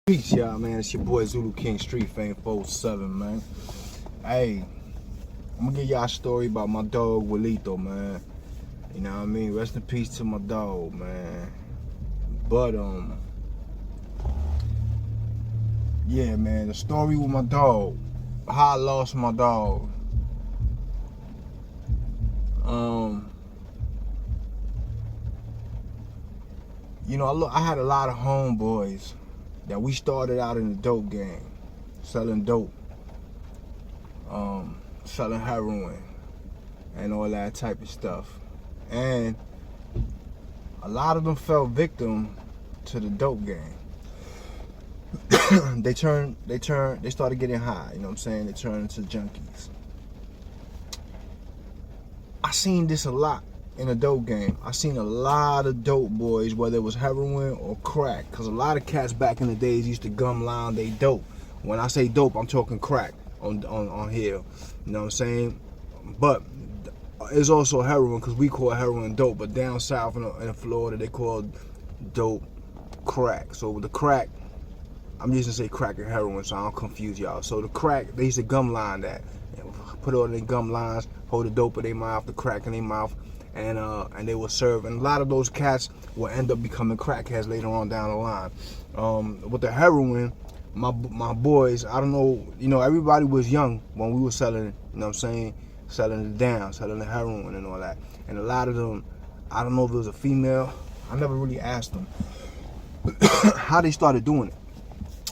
Peace, y'all, man. It's your boy Zulu King Street Fame 47, man. Hey, I'm gonna give y'all a story about my dog Wilito, man. You know what I mean? Rest in peace to my dog, man. But yeah, man. The story with my dog, how I lost my dog. You know, I had a lot of homeboys that we started out in the dope game, selling dope, selling heroin, and all that type of stuff. And a lot of them fell victim to the dope game. they started getting high, you know what I'm saying? They turned into junkies. I seen this a lot in the dope game. I seen a lot of dope boys, whether it was heroin or crack, because a lot of cats back in the days used to gum line they dope. When I say dope, I'm talking crack on here, you know what I'm saying? But it's also heroin, because we call heroin dope, but down south in Florida they call dope crack. So with the crack, I'm just gonna say crack and heroin so I don't confuse y'all. So the crack, they used to gum line that, put it on their gum lines, hold the dope in their mouth, the crack in their mouth, and they will serve. And a lot of those cats will end up becoming crackheads later on down the line. With the heroin, my boys, I don't know, you know, everybody was young when we were selling it, you know what I'm saying, selling it down, selling the heroin and all that. And a lot of them, I don't know if it was a female, I never really asked them how they started doing it.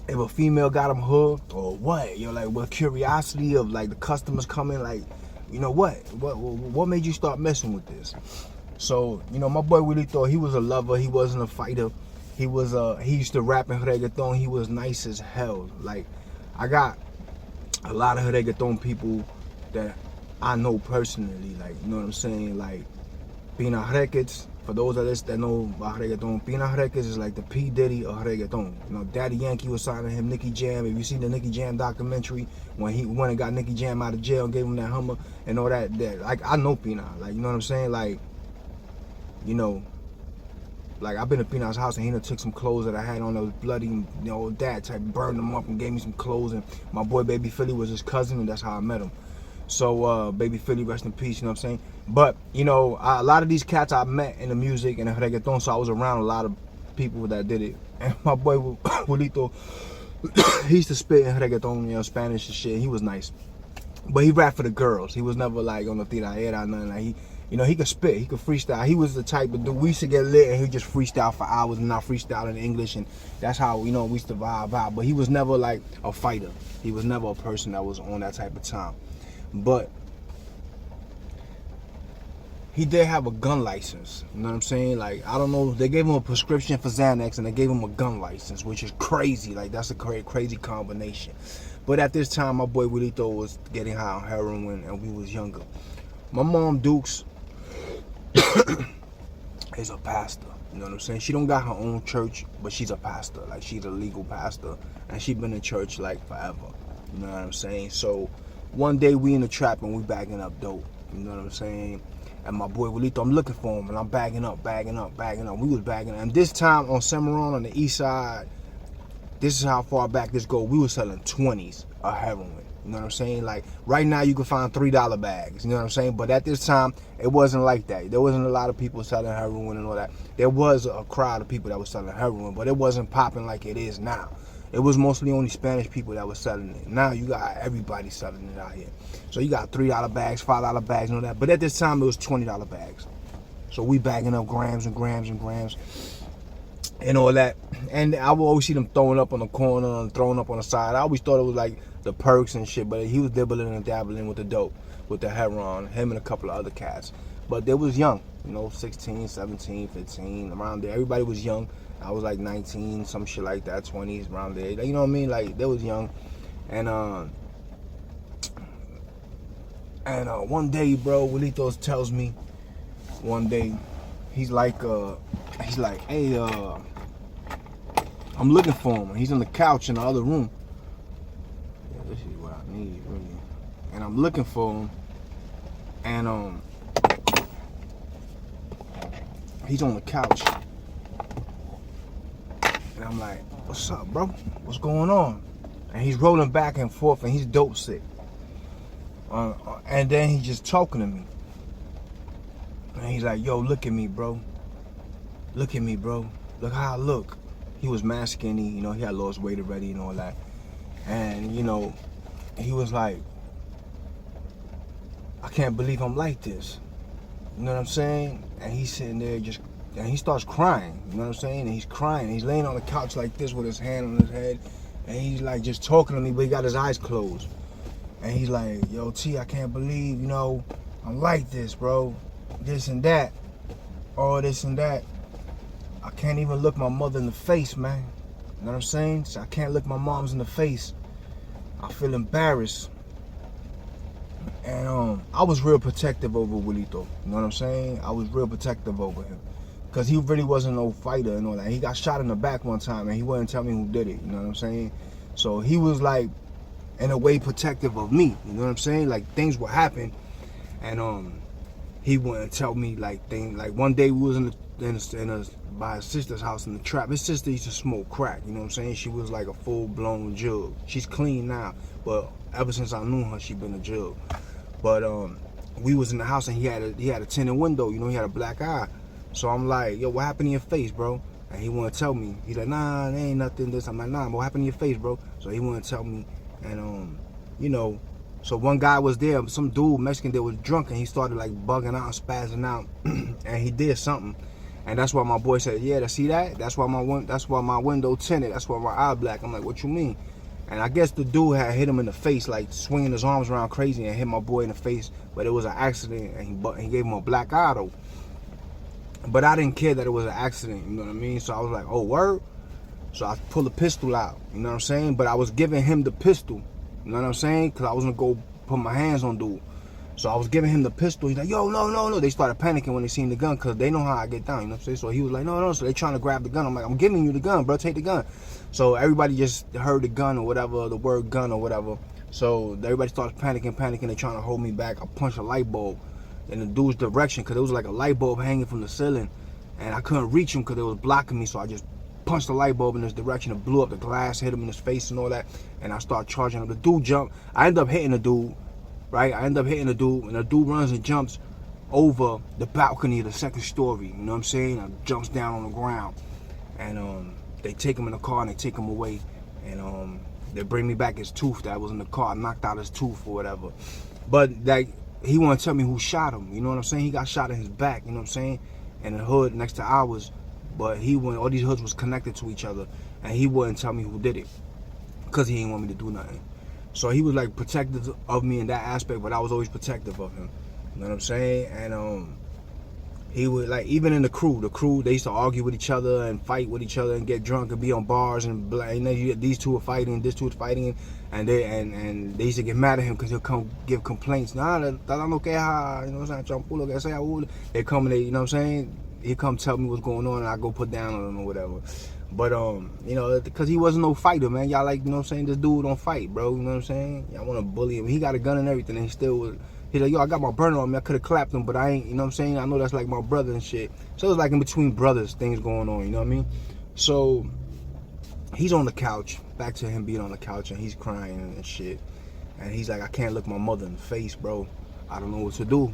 If a female got them hooked or what, you know, like with curiosity of like the customers coming, like, you know, what made you start messing with this? So, you know, my boy really thought he was a lover. He wasn't a fighter. He used to rap in reggaeton. He was nice as hell. Like, I got a lot of reggaeton people that I know personally, like, you know what I'm saying? Like, Pina Records, for those of us that know about reggaeton, Pina Records is like the P. Diddy of reggaeton. You know, Daddy Yankee was signing him Nicky Jam. If you seen the Nicky Jam documentary, when he went and got Nicky Jam out of jail and gave him that Hummer and all that, like, I know Pina. Like, you know what I'm saying? Like, you know, like, I've been to Pina's house and he done took some clothes that I had on that was bloody, you know, that type, burned them up and gave me some clothes. And my boy Baby Philly was his cousin, and that's how I met him. So, Baby Philly, rest in peace, you know what I'm saying? But, you know, a lot of these cats I met in the music and the reggaeton, so I was around a lot of people that did it. And my boy, Wilito, he used to spit in reggaeton, you know, Spanish and shit. He was nice. But he rapped for the girls. He was never, like, on the tiraera or nothing. Like, you know, he could spit, he could freestyle. He was the type of dude, we used to get lit and he'd just freestyle for hours and not freestyle in English. And that's how, you know, we used to vibe out. But he was never, like, a fighter. He was never a person that was on that type of time. But he did have a gun license, you know what I'm saying? Like, I don't know, they gave him a prescription for Xanax and they gave him a gun license, which is crazy. Like, that's a crazy combination. But at this time, my boy Wilito was getting high on heroin and we was younger. My mom, Dukes, is a pastor, you know what I'm saying? She don't got her own church, but she's a pastor. Like, she's a legal pastor and she been in church, like, forever, you know what I'm saying? So one day we in the trap and we bagging up dope, you know what I'm saying? And my boy Wilito, I'm looking for him and I'm bagging up. We was bagging up. And this time on Cimarron on the east side, this is how far back this go. We were selling 20s of heroin, you know what I'm saying? Like, right now you can find $3 bags, you know what I'm saying? But at this time, it wasn't like that. There wasn't a lot of people selling heroin and all that. There was a crowd of people that was selling heroin, but it wasn't popping like it is now. It was mostly only Spanish people that were selling it. Now you got everybody selling it out here. So you got $3 bags, $5 bags, and all that. But at this time, it was $20 bags. So we bagging up grams and grams and grams and all that. And I would always see them throwing up on the corner and throwing up on the side. I always thought it was like the perks and shit, but he was dibbling and dabbling with the dope, with the heroin, him and a couple of other cats. But they was young, you know, 16, 17, 15, around there. Everybody was young. I was like 19, some shit like that, 20s, around there. You know what I mean? Like, they was young. And one day, bro, Wilito tells me, one day, he's like, hey, I'm looking for him. He's on the couch in the other room. Yeah, this is what I need, really. And I'm looking for him. And he's on the couch. And I'm like, what's up, bro? What's going on? And he's rolling back and forth, and he's dope sick. And then he's just talking to me. And he's like, yo, look at me, bro. Look at me, bro. Look how I look. He was mad skinny, you know, he had lost weight already and all that. And, you know, he was like, I can't believe I'm like this. You know what I'm saying? And he's sitting there just, and he starts crying. You know what I'm saying? And he's crying. He's laying on the couch like this with his hand on his head. And he's like just talking to me, but he got his eyes closed. And he's like, yo, T, I can't believe, you know, I'm like this, bro. This and that. All this and that. I can't even look my mother in the face, man. You know what I'm saying? So I can't look my mom's in the face. I feel embarrassed. And I was real protective over Willito. You know what I'm saying? I was real protective over him. Because he really wasn't no fighter and all that. He got shot in the back one time and he wouldn't tell me who did it. You know what I'm saying? So he was like, in a way, protective of me. You know what I'm saying? Like things would happen and he wouldn't tell me like things. Like one day we was by his sister's house in the trap. His sister used to smoke crack, you know what I'm saying? She was like a full-blown jug. She's clean now, but ever since I knew her, she been a jug. But we was in the house and he had a tinted window, you know, he had a black eye. So I'm like, yo, what happened to your face, bro? And he wouldn't tell me. He's like, nah, there ain't nothing this. I'm like, nah, what happened to your face, bro? So he wouldn't tell me. And you know, so one guy was there, some dude, Mexican, that was drunk, and he started like bugging out and spazzing out, and he did something. And that's why my boy said, yeah, see that? That's why my window tinted. That's why my eye black. I'm like, what you mean? And I guess the dude had hit him in the face, like swinging his arms around crazy and hit my boy in the face. But it was an accident, and he gave him a black eye though. But I didn't care that it was an accident, you know what I mean? So I was like, oh, word? So I pulled a pistol out, you know what I'm saying? But I was giving him the pistol, you know what I'm saying? Because I was going to go put my hands on dude. So I was giving him the pistol. He's like, yo, no. They started panicking when they seen the gun because they know how I get down, you know what I'm saying? So he was like, no. So they trying to grab the gun. I'm like, I'm giving you the gun, bro. Take the gun. So everybody just heard the gun or whatever, the word gun or whatever. So everybody starts panicking. They're trying to hold me back. I punched a light bulb in the dude's direction because it was like a light bulb hanging from the ceiling. And I couldn't reach him because it was blocking me. So I just punched the light bulb in his direction and blew up the glass, hit him in his face and all that. And I started charging him. The dude jumped. I ended up hitting the dude. Right, I end up hitting the dude, and the dude runs and jumps over the balcony of the second story. You know what I'm saying? And jumps down on the ground, and they take him in the car and they take him away, and they bring me back his tooth that was in the car. I knocked out his tooth or whatever, but like he wouldn't tell me who shot him. You know what I'm saying? He got shot in his back. You know what I'm saying? And the hood next to ours, but he wouldn't. All these hoods was connected to each other, and he wouldn't tell me who did it because he didn't want me to do nothing. So he was like protective of me in that aspect, but I was always protective of him. You know what I'm saying? And he would, like, even in the crew, they used to argue with each other and fight with each other and get drunk and be on bars and these two are fighting, this two is fighting, and they used to get mad at him because he'll come give complaints. Nah, you know what I'm saying? They come and they, you know what I'm saying? He'll come tell me what's going on and I go put down on him or whatever. But, you know, because he wasn't no fighter, man. Y'all like, you know what I'm saying? This dude don't fight, bro. You know what I'm saying? Y'all want to bully him. He got a gun and everything, and he still was. He's like, yo, I got my burner on me. I could have clapped him, but I ain't, you know what I'm saying? I know that's like my brother and shit. So it's like in between brothers, things going on, you know what I mean? So he's on the couch, back to him being on the couch, and he's crying and shit. And he's like, I can't look my mother in the face, bro. I don't know what to do.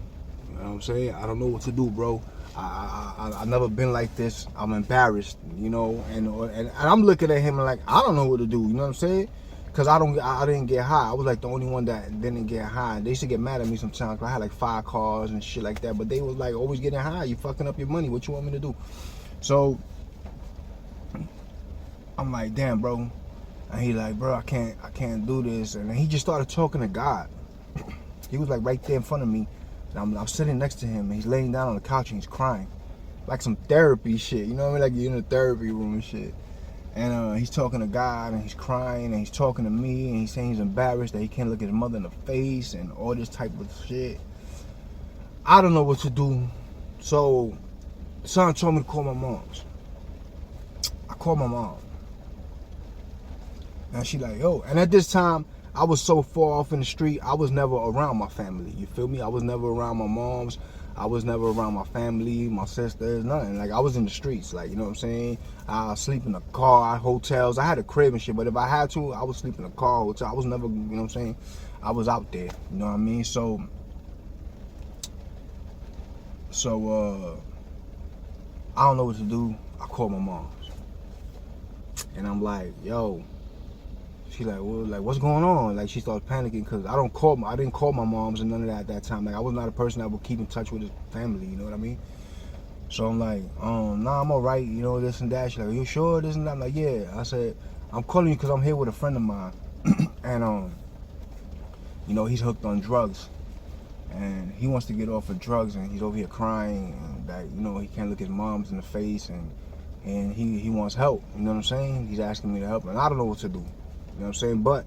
You know what I'm saying? I don't know what to do, bro. I've never been like this. I'm embarrassed, you know, and I'm looking at him like, I don't know what to do, you know what I'm saying? Because I didn't get high. I was like the only one that didn't get high. They used to get mad at me sometimes. I had like 5 cars and shit like that, but they was like always getting high. You fucking up your money. What you want me to do? So I'm like, damn, bro. And he like, bro, I can't do this. And then he just started talking to God. He was like right there in front of me. And I'm sitting next to him, and he's laying down on the couch and he's crying. Like some therapy shit, you know what I mean? Like you're in a therapy room and shit. And he's talking to God, and he's crying, and he's talking to me, and he's saying he's embarrassed that he can't look his mother in the face, and all this type of shit. I don't know what to do. So, son told me to call my mom's. I called my mom. And she like, yo. And at this time, I was so far off in the street, I was never around my family. You feel me? I was never around my mom's. I was never around my family, my sisters, nothing. Like, I was in the streets, like, you know what I'm saying? I sleep in a car, hotels. I had a crib and shit, but if I had to, I would sleep in a car, hotel. I was never, you know what I'm saying? I was out there, you know what I mean? So I don't know what to do. I called my mom, and I'm like, yo. She like, well, like, what's going on? Like, she started panicking because I didn't call my moms and none of that at that time. Like, I was not a person that would keep in touch with his family, you know what I mean? So I'm like, nah, I'm all right, you know, this and that. She's like, are you sure, this and that? I'm like, yeah. I said, I'm calling you because I'm here with a friend of mine. And, you know, he's hooked on drugs. And he wants to get off of drugs, and he's over here crying, and that, you know, he can't look his moms in the face, and he wants help, you know what I'm saying? He's asking me to help, and I don't know what to do. You know what I'm saying? But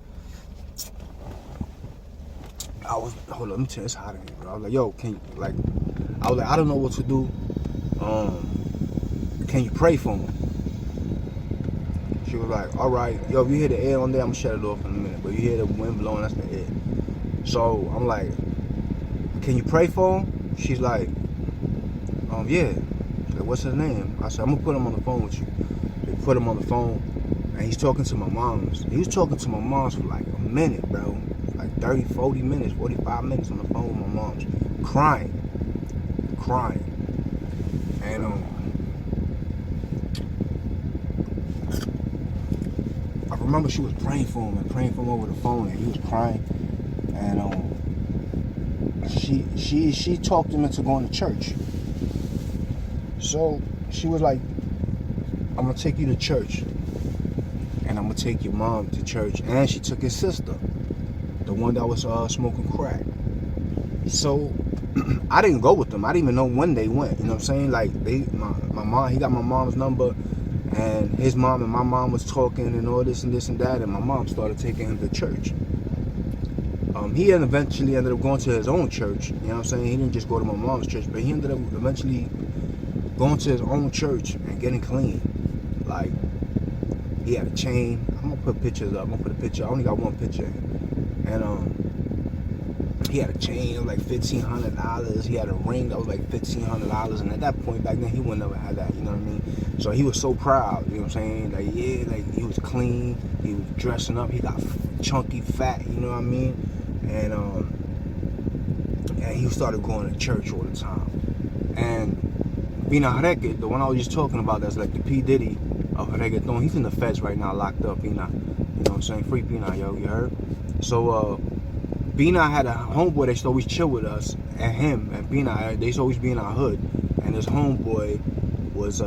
hold on, let me tell you, it's hot in here, bro. I was like, yo, I don't know what to do. Can you pray for him? She was like, all right, yo, if you hear the air on there, I'm gonna shut it off in a minute. But you hear the wind blowing, that's the air. So I'm like, can you pray for him? She's like, yeah. She's like, what's his name? I said, I'm gonna put him on the phone with you. They put him on the phone. And he's talking to my moms. He was talking to my moms for like a minute, bro. Like 30, 40 minutes, 45 minutes on the phone with my moms. Crying. And I remember she was praying for him over the phone, and he was crying. And she talked him into going to church. So she was like, I'm gonna take you to church. And I'm gonna take your mom to church. And she took his sister, the one that was smoking crack. So I didn't go with them. I didn't even know when they went. You know what I'm saying? Like, my mom, he got my mom's number, and his mom and my mom was talking and all this and this and that, and my mom started taking him to church. He eventually ended up going to his own church. You know what I'm saying? He didn't just go to my mom's church, but he ended up eventually going to his own church and getting clean. Like, he had a chain. I'm gonna put pictures up. I'm gonna put a picture. I only got one picture. And he had a chain of like $1,500. He had a ring that was like $1,500. And at that point back then, he would never have that. You know what I mean? So he was so proud. You know what I'm saying? Like, yeah, like, he was clean. He was dressing up. He got chunky, fat. You know what I mean? And he started going to church all the time. And Bina Reggae, the one I was just talking about, that's like the P. Diddy of reggaeton, he's in the feds right now, locked up. Bina, you know what I'm saying? Free Bina, yo, you heard? So Bina had a homeboy that used to always chill with us, and him and Bina, they used to always be in our hood. And his homeboy was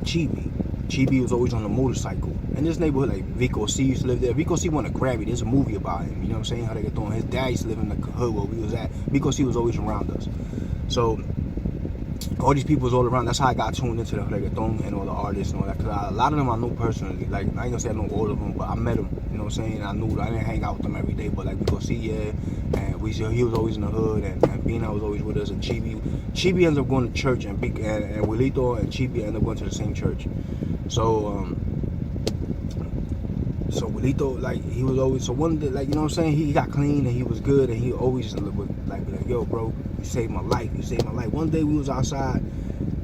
Chibi. Chibi was always on a motorcycle. And this neighborhood, like Vico C used to live there. Vico C wanted to grab me. There's a movie about him. You know what I'm saying? How they get thrown. His dad used to live in the hood where we was at. Vico C was always around us. So all these people was all around. That's how I got tuned into the reggaeton and all the artists and all that. Cause a lot of them I know personally. Like, I ain't gonna say I know all of them, but I met them. You know what I'm saying? I knew I didn't hang out with them every day, but like Vico C, yeah. And he was always in the hood, and Bina was always with us. And Chibi ended up going to church, and Wilito and Chibi ended up going to the same church. So Wilito, like, he was always, so one day, like, you know what I'm saying, he got clean and he was good, and he always would like be like, yo, bro, you saved my life. One day we was outside,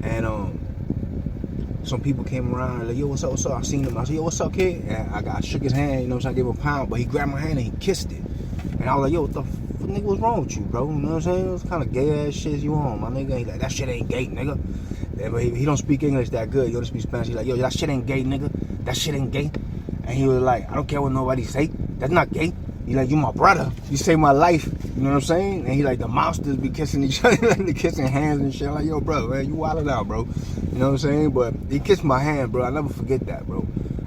and some people came around and like, yo, what's up? I seen him. I said, yo, what's up, kid? And I shook his hand, you know what I'm saying, I gave him a pound, but he grabbed my hand and he kissed it. And I was like, yo, what the nigga, what's wrong with you, bro? You know what I'm saying? What kind of gay ass shit you on, my nigga? He like, that shit ain't gay, nigga. But he don't speak English that good. He only speaks Spanish. He's like, yo, that shit ain't gay, nigga. That shit ain't gay. And he was like, I don't care what nobody say. That's not gay. He like, you my brother. You saved my life. You know what I'm saying? And he like, the monsters be kissing each other, like, kissing hands and shit. I'm like, yo, bro, man, you wildin' out, bro. You know what I'm saying? But he kissed my hand, bro. I never forget that, bro.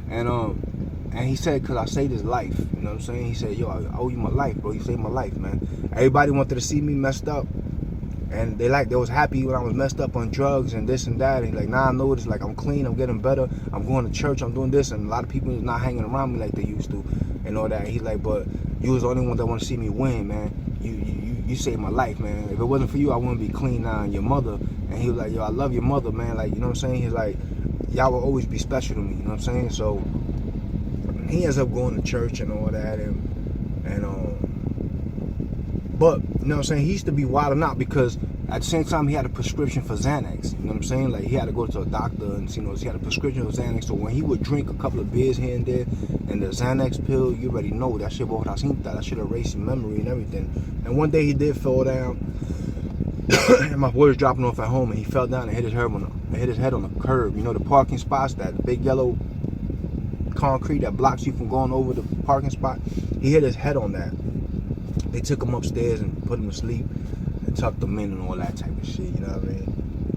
And he said, cause I saved his life. You know what I'm saying? He said, yo, I owe you my life, bro. You saved my life, man. Everybody wanted to see me messed up. And they was happy when I was messed up on drugs and this and that. And like, nah, I know it's like, I'm clean, I'm getting better, I'm going to church, I'm doing this. And a lot of people is not hanging around me like they used to and all that. He's like, but you was the only one that want to see me win, man. You saved my life, man. If it wasn't for you, I wouldn't be clean now. And your mother. And he was like, yo, I love your mother, man. Like, you know what I'm saying? He's like, y'all will always be special to me. You know what I'm saying? So he ends up going to church and all that. And But, you know what I'm saying, he used to be wilding out because at the same time he had a prescription for Xanax. You know what I'm saying? Like, he had to go to a doctor and, you know, he had a prescription for Xanax. So when he would drink a couple of beers here and there, and the Xanax pill, you already know that shit that should erase his memory and everything. And one day he did fall down, and my boy was dropping off at home, and he fell down and hit his head on the curb. You know, the parking spots, that big yellow concrete that blocks you from going over the parking spot. He hit his head on that. They took him upstairs and put him to sleep and tucked him in and all that type of shit, you know what I mean?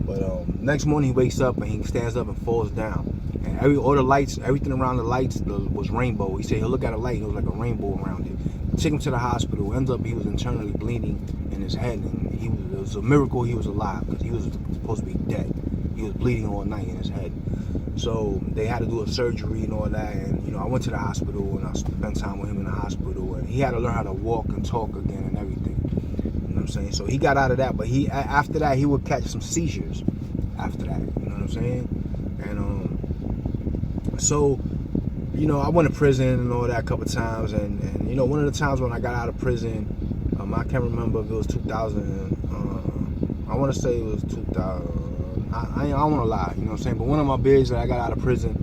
But next morning he wakes up and he stands up and falls down. And all the lights, everything around the lights was rainbow. He said he'll look at a light and it was like a rainbow around it. Took him to the hospital. Ends up he was internally bleeding in his head, and it was a miracle he was alive because he was supposed to be dead. He was bleeding all night in his head. So they had to do a surgery and all that, and you know, I went to the hospital and I spent time with him in the hospital, and he had to learn how to walk and talk again and everything. You know what I'm saying? So he got out of that, but after that he would catch some seizures after that. You know what I'm saying? And so, you know, I went to prison and all that a couple times, and you know, one of the times when I got out of prison, I can't remember if it was 2000. I want to say it was 2000. I don't want to lie, you know what I'm saying? But one of my bigs that I got out of prison,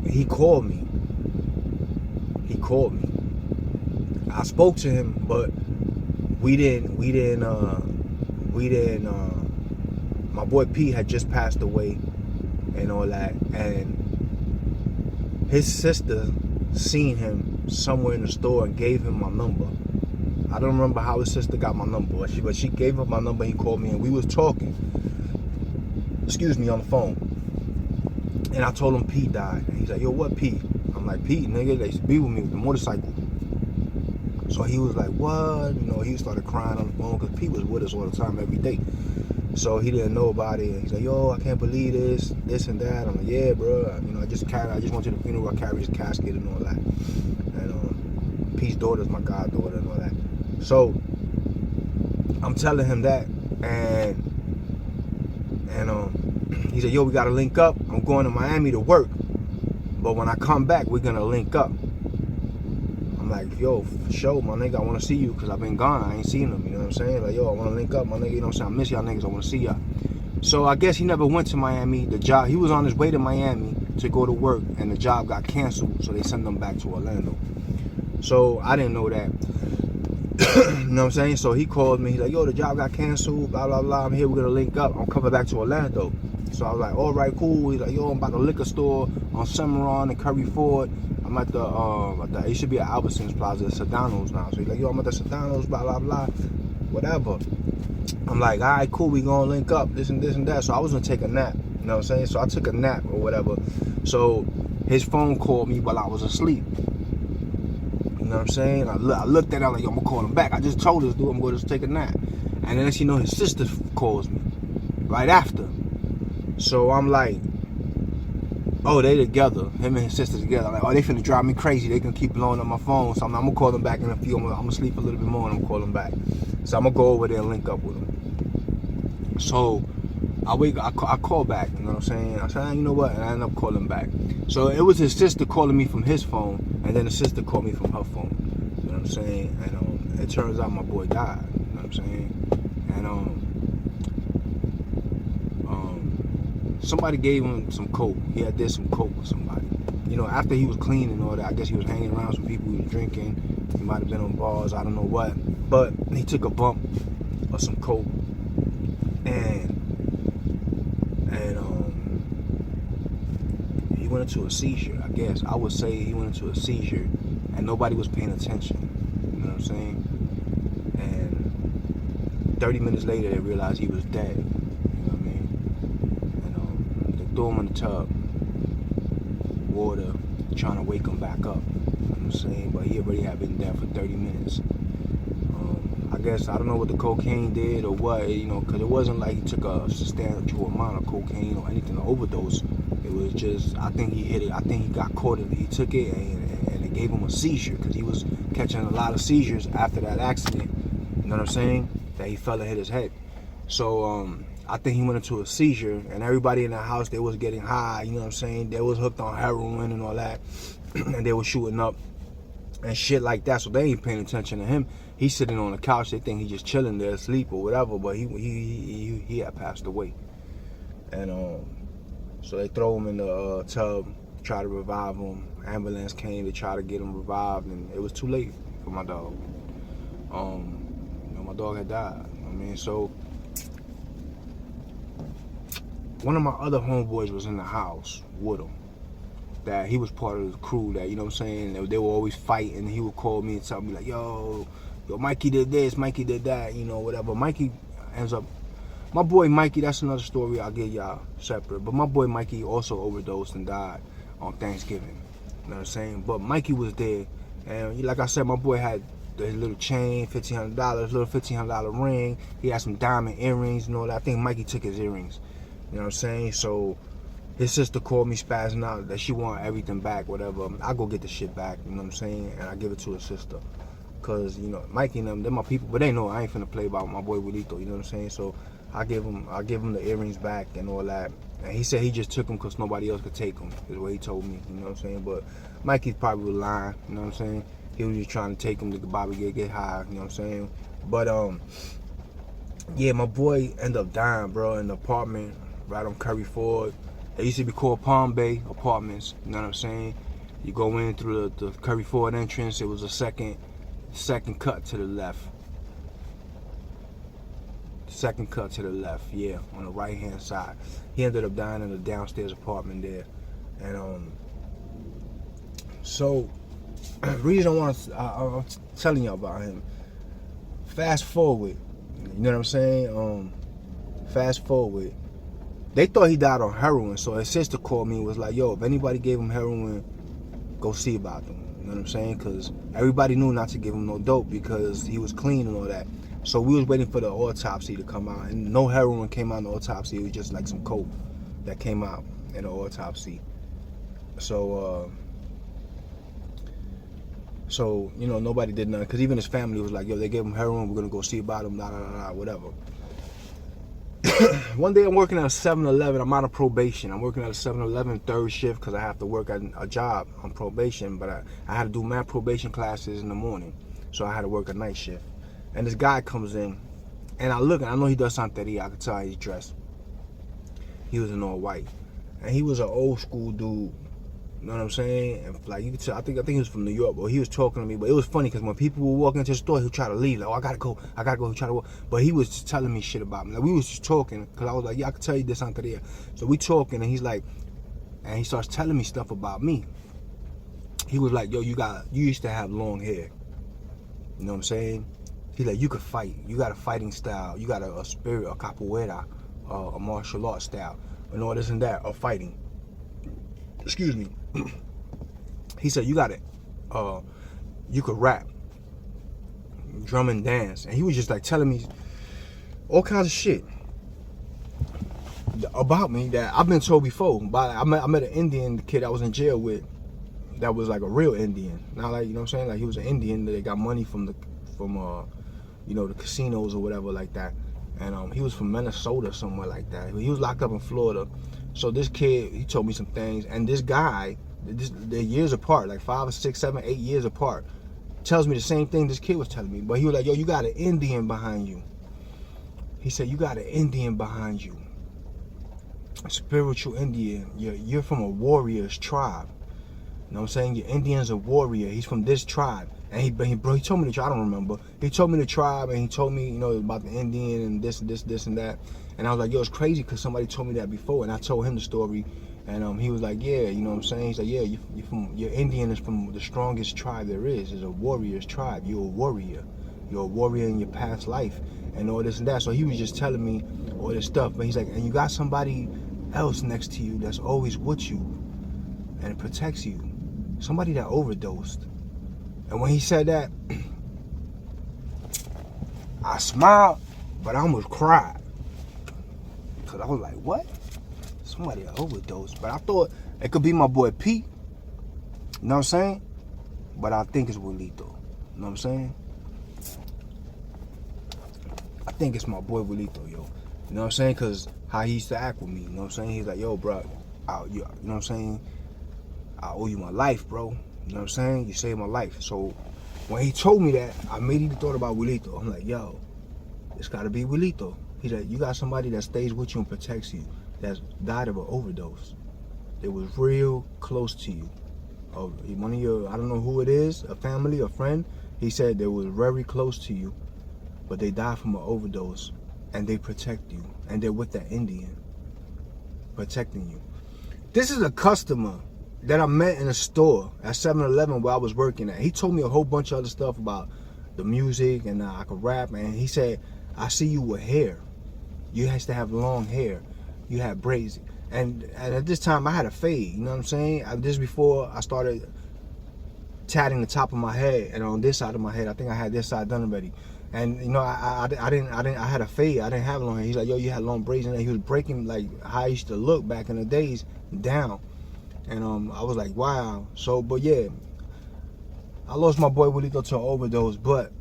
he called me. I spoke to him, but we didn't. My boy Pete had just passed away and all that, and his sister seen him somewhere in the store and gave him my number. I don't remember how his sister got my number, but she gave him my number. He called me and we was talking, on the phone. And I told him Pete died. And he's like, yo, what Pete? I'm like, Pete, nigga, they used to be with me with the motorcycle. So he was like, what? You know, he started crying on the phone because Pete was with us all the time, every day. So he didn't know about it. And he's like, yo, I can't believe this and that. I'm like, yeah, bro. You know, I just went to the funeral. I carried his casket and all that. And Pete's daughter's my goddaughter and all that. So I'm telling him that, and he said, yo, we gotta link up. I'm going to Miami to work, but when I come back, we're gonna link up. I'm like, yo, for sure, my nigga, I wanna see you, because I've been gone. I ain't seen him, you know what I'm saying? Like, yo, I wanna link up, my nigga, you know what I'm saying? I miss y'all niggas, I wanna see y'all. So I guess he never went to Miami. The job, he was on his way to Miami to go to work, and the job got canceled, so they sent him back to Orlando. So I didn't know that. You know what I'm saying? So he called me. He's like, yo, the job got canceled, blah, blah, blah. I'm here. We're going to link up. I'm coming back to Orlando. So I was like, all right, cool. He's like, yo, I'm about the liquor store on Cimarron and Curry Ford. I'm at the it should be at Albertsons Plaza, Sedano's now. So he's like, yo, I'm at the Sedano's, blah, blah, blah, whatever. I'm like, all right, cool. We going to link up, this and that. So I was going to take a nap. You know what I'm saying? So I took a nap or whatever. So his phone called me while I was asleep. You know what I'm saying? I looked at it, I'm like, yo, I'm gonna call him back. I just told this dude I'm gonna take a nap. And then, you know, his sister calls me right after. So I'm like, oh, they together. Him and his sister together. I'm like, oh, they finna drive me crazy. They gonna keep blowing up my phone. So I'm gonna call them back in a few. I'm gonna sleep a little bit more and I'm gonna call them back. So I'm gonna go over there and link up with them. So I call back, you know what I'm saying? I said, you know what? And I end up calling back. So it was his sister calling me from his phone, and then the sister called me from her phone. You know what I'm saying? And it turns out my boy died. You know what I'm saying? And somebody gave him some coke. He had did some coke with somebody. You know, after he was clean and all that, I guess he was hanging around some people, he was drinking. He might have been on bars, I don't know what. But he took a bump of some coke. And he went into a seizure, I guess. I would say he went into a seizure and nobody was paying attention. You know what I'm saying? And 30 minutes later, they realized he was dead. You know what I mean? And they threw him in the tub, water, trying to wake him back up. You know what I'm saying? But he already had been dead for 30 minutes. I guess, I don't know what the cocaine did or what, you know, because it wasn't like he took a substantial amount of cocaine or anything to overdose. It was just, I think he hit it. I think he got caught in it. He took it and it gave him a seizure because he was catching a lot of seizures after that accident. You know what I'm saying? That he fell and hit his head. So I think he went into a seizure and everybody in the house, they was getting high. You know what I'm saying? They was hooked on heroin and all that. And they were shooting up. and shit like that. So they ain't paying attention to him. He's sitting on the couch. They think he's just chilling there, asleep or whatever. But he had passed away, and so they throw him in the tub, try to revive him. Ambulance came to try to get him revived, and it was too late for my dog. My dog had died. I mean, so one of my other homeboys was in the house with him. That he was part of the crew that, you know what I'm saying, they were always fighting. He would call me and tell me like, yo, Mikey did this, Mikey did that, you know, whatever. Mikey ends up, my boy Mikey, that's another story I'll get y'all separate. But my boy Mikey also overdosed and died on Thanksgiving. You know what I'm saying? But Mikey was there. And like I said, my boy had his little chain, $1,500, little $1,500 ring. He had some diamond earrings and all that. I think Mikey took his earrings. You know what I'm saying? So his sister called me spazzing out that she want everything back, whatever. I go get the shit back, you know what I'm saying? And I give it to her sister. Cause, you know, Mikey and them, they're my people, but they know I ain't finna play about my boy Wilito, you know what I'm saying? So I give him the earrings back and all that. And he said he just took them cause nobody else could take them, is what he told me, you know what I'm saying? But Mikey probably was lying, you know what I'm saying? He was just trying to take them to Bobby get high, you know what I'm saying? But yeah, my boy ended up dying, bro, in the apartment right on Curry Ford. It used to be called Palm Bay Apartments, you know what I'm saying? You go in through the Curry Ford entrance, it was a second cut to the left. Second cut to the left, yeah, on the right hand side. He ended up dying in the downstairs apartment there. And so the reason I'm telling you about him, fast forward, you know what I'm saying? Fast forward. They thought he died on heroin, so his sister called me and was like, yo, if anybody gave him heroin, go see about them. You know what I'm saying? Because everybody knew not to give him no dope because he was clean and all that. So we was waiting for the autopsy to come out, and no heroin came out in the autopsy. It was just like some coke that came out in the autopsy. So you know, nobody did nothing, because even his family was like, yo, they gave him heroin, we're going to go see about him, whatever. One day I'm working at a 7-Eleven. I'm out of probation. I'm working at a 7-Eleven third shift because I have to work at a job on probation, but I had to do my probation classes in the morning, so I had to work a night shift. And this guy comes in, and I look, and I know he does Santeria. I could tell he's dressed. He was in all white, and he was an old school dude. You know what I'm saying? And like you could tell, I think he was from New York, but he was talking to me. But it was funny because when people were walking into the store, he'd try to leave. Like, oh, I gotta go. He'd try to walk. But he was just telling me shit about me. Like, we was just talking because I was like, yeah, I could tell you this Santeria. So we talking, and he's like, and he starts telling me stuff about me. He was like, yo, you used to have long hair. You know what I'm saying? He's like, you could fight. You got a fighting style. You got a spirit, a capoeira, a martial arts style, and all this and that, of fighting. Excuse me. He said, you got it. You could rap, drum and dance. And he was just like telling me all kinds of shit about me that I've been told before. But I met an Indian kid I was in jail with that was like a real Indian. Not like, you know what I'm saying? Like, he was an Indian that got money from you know, the casinos or whatever like that. And he was from Minnesota, somewhere like that. He was locked up in Florida. So this kid, he told me some things, and this guy, they're years apart, like 5 or 6, 7, 8 years apart, tells me the same thing this kid was telling me. But he was like, yo, you got an Indian behind you. He said, you got an Indian behind you. A spiritual Indian. You're from a warrior's tribe. You know what I'm saying? Your Indian's a warrior. He's from this tribe. And he told me the tribe. I don't remember. He told me the tribe, and he told me, you know, about the Indian and this and that. And I was like, yo, it's crazy because somebody told me that before. And I told him the story, and he was like, yeah, you know what I'm saying? He's like, yeah, your Indian is from the strongest tribe there is. It's a warrior's tribe. You're a warrior. You're a warrior in your past life, and all this and that. So he was just telling me all this stuff. But he's like, and you got somebody else next to you that's always with you and it protects you. Somebody that overdosed. And when he said that, I smiled, but I almost cried. Because I was like, what? Somebody that overdosed. But I thought it could be my boy Pete. You know what I'm saying? But I think it's Wilito. You know what I'm saying? I think it's my boy Wilito, yo. You know what I'm saying? Because how he used to act with me. You know what I'm saying? He's like, yo, bro, you know what I'm saying? I owe you my life, bro. You You know what I'm saying? You saved my life. So when he told me that, I immediately thought about Wilito. I'm like, yo, it's gotta be Wilito. He said, you got somebody that stays with you and protects you, that died of an overdose. It was real close to you. One of your, I don't know who it is, a family, a friend. He said they was very close to you, but they died from an overdose, and they protect you, and they're with that Indian, protecting you. This is a customer that I met in a store at 7-Eleven where I was working at. He told me a whole bunch of other stuff about the music and I could rap, and he said, I see you with hair. You has to have long hair. You had braids. And at this time, I had a fade, you know what I'm saying? This before I started tatting the top of my head, and on this side of my head, I think I had this side done already. And you know, I had a fade. I didn't have long hair. He's like, yo, you had long braids, and he was breaking like how I used to look back in the days down. And I was like, wow. So, but yeah, I lost my boy Wilito to an overdose. But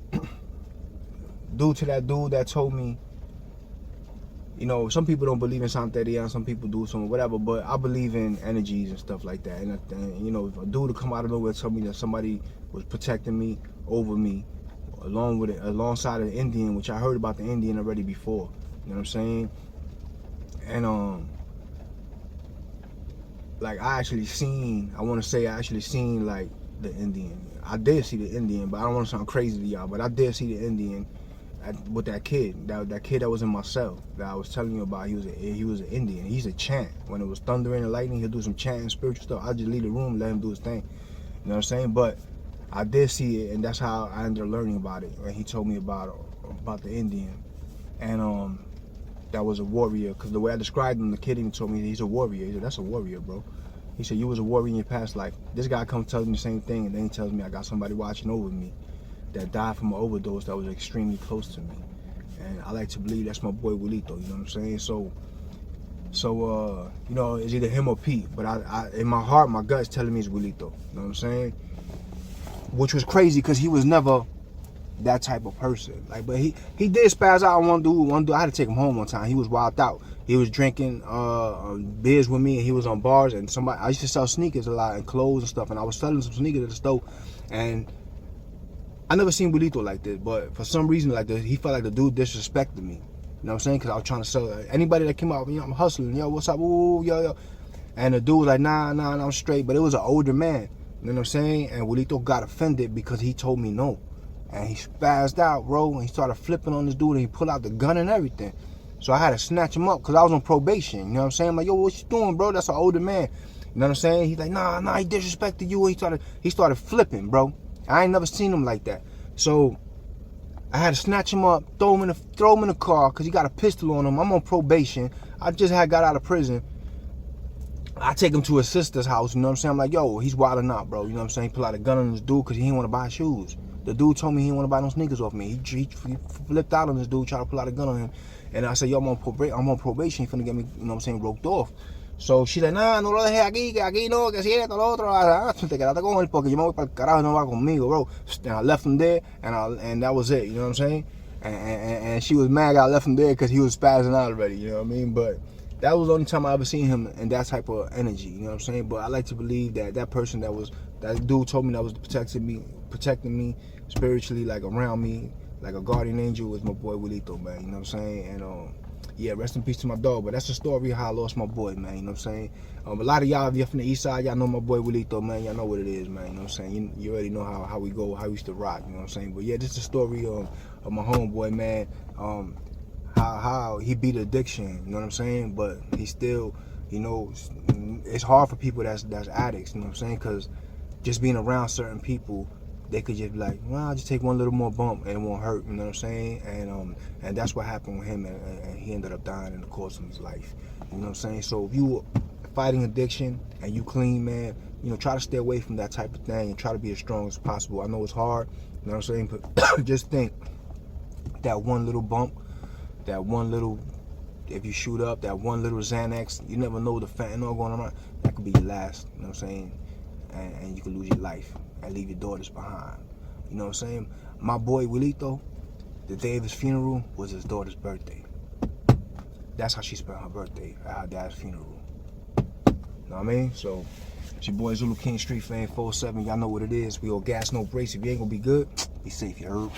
due to that dude that told me, you know, some people don't believe in Santeria, some people do, some whatever, but I believe in energies and stuff like that. And you know, if a dude to come out of nowhere tell me that somebody was protecting me, over me, alongside of the Indian, which I heard about the Indian already before. You know what I'm saying? And like I actually seen like the Indian. I did see the Indian, but I don't want to sound crazy to y'all, but I did see the Indian with that kid, that kid that was in my cell that I was telling you about. He was an Indian. He's a chant. When it was thundering and lightning, he'll do some chanting, spiritual stuff. I just leave the room, let him do his thing. You know what I'm saying? But I did see it, and that's how I ended up learning about it. And he told me about the Indian, and that was a warrior. Because the way I described him, the kid even told me he's a warrior. He said, "That's a warrior, bro." He said, "You was a warrior in your past life." This guy comes telling me the same thing, and then he tells me I got somebody watching over me that died from an overdose that was extremely close to me. And I like to believe that's my boy Wilito, you know what I'm saying? So you know, it's either him or Pete, but I in my heart, my gut's telling me it's Wilito, you know what I'm saying? Which was crazy because he was never that type of person. Like, but he did spaz out on one dude. I had to take him home one time. He was wilded out. He was drinking beers with me, and he was on bars, and I used to sell sneakers a lot and clothes and stuff, and I was selling some sneakers at the store, and I never seen Wilito like this, but for some reason like this, he felt like the dude disrespected me. You know what I'm saying? Because I was trying to sell anybody that came out, you know, I'm hustling, yo, what's up, ooh, yo. And the dude was like, nah, I'm straight. But it was an older man, you know what I'm saying? And Wilito got offended because he told me no. And he spazzed out, bro, and he started flipping on this dude, and he pulled out the gun and everything. So I had to snatch him up because I was on probation, you know what I'm saying? I'm like, yo, what you doing, bro? That's an older man. You know what I'm saying? He's like, nah, he disrespected you. He started flipping, bro. I ain't never seen him like that. So I had to snatch him up, throw him in the car because he got a pistol on him. I'm on probation. I just got out of prison. I take him to his sister's house, you know what I'm saying? I'm like, yo, he's wilding out, bro. You know what I'm saying? He pulled out a gun on this dude because he didn't want to buy shoes. The dude told me he didn't want to buy no sneakers off me. He flipped out on this dude, tried to pull out a gun on him. And I said, yo, I'm on probation. He finna get me, you know what I'm saying, roped off. So she's like, nah, no lo dejé aquí, que aquí no, que si esto, lo otro. Te quedaste con él porque yo me voy para el carajo, no va conmigo, bro. And I left him there, and that was it, you know what I'm saying? And she was mad I left him there because he was spazzing out already, you know what I mean? But that was the only time I ever seen him in that type of energy, you know what I'm saying? But I like to believe that person that dude told me that was protecting me spiritually, like around me, like a guardian angel, was my boy Wilito, man, you know what I'm saying? And yeah, rest in peace to my dog. But that's the story of how I lost my boy, man. You know what I'm saying? A lot of y'all, if you're from the east side, y'all know my boy Wilito, man. Y'all know what it is, man. You know what I'm saying? You already know how we go, how we used to rock. You know what I'm saying? But yeah, this is the story of my homeboy, man. How he beat addiction. You know what I'm saying? But he still, you know, it's hard for people that's addicts. You know what I'm saying? Because just being around certain people, they could just be like, well, I'll just take one little more bump and it won't hurt, you know what I'm saying? And that's what happened with him, and he ended up dying in the course of his life. You know what I'm saying? So if you fighting addiction and you clean, man, you know, try to stay away from that type of thing and try to be as strong as possible. I know it's hard, you know what I'm saying? But just think, that one little bump, that one little, if you shoot up, that one little Xanax, you never know the fentanyl going around, that could be your last, you know what I'm saying? And you could lose your life and leave your daughters behind. You know what I'm saying? My boy Wilito, the day of his funeral was his daughter's birthday. That's how she spent her birthday, at her dad's funeral. know what I mean? So, it's your boy Zulu King, Street Fame 47. Y'all know what it is. We all gas, no brakes. If you ain't gonna be good, be safe, you heard?